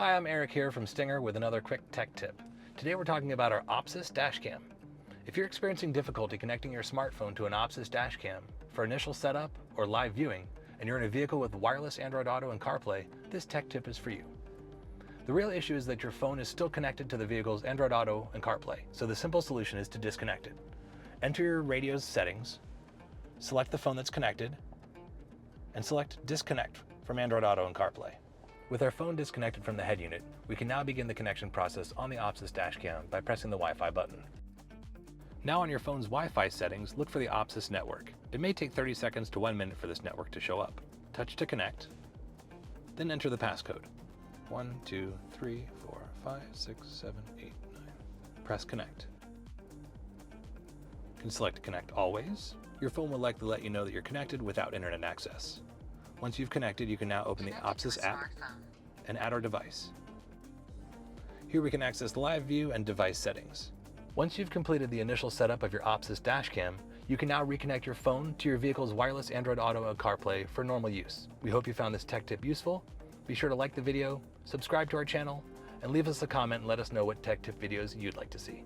Hi, I'm Eric here from Stinger with another quick tech tip. Today we're talking about our OPSIS dashcam. If you're experiencing difficulty connecting your smartphone to an OPSIS dashcam for initial setup or live viewing, and you're in a vehicle with wireless Android Auto and CarPlay, this tech tip is for you. The real issue is that your phone is still connected to the vehicle's Android Auto and CarPlay, so the simple solution is to disconnect it. Enter your radio's settings, select the phone that's connected, and select Disconnect from Android Auto and CarPlay. With our phone disconnected from the head unit, we can now begin the connection process on the OPSIS dashcam by pressing the Wi-Fi button. Now on your phone's Wi-Fi settings, look for the OPSIS network. It may take 30 seconds to 1 minute for this network to show up. Touch to connect, then enter the passcode. 1, 2, 3, 4, 5, 6, 7, 8, 9. Press connect. You can select Connect Always. Your phone will likely let you know that you're connected without internet access. Once you've connected, you can now open the OPSIS app and add our device. Here we can access live view and device settings. Once you've completed the initial setup of your OPSIS dashcam, you can now reconnect your phone to your vehicle's wireless Android Auto and CarPlay for normal use. We hope you found this tech tip useful. Be sure to like the video, subscribe to our channel, and leave us a comment and let us know what tech tip videos you'd like to see.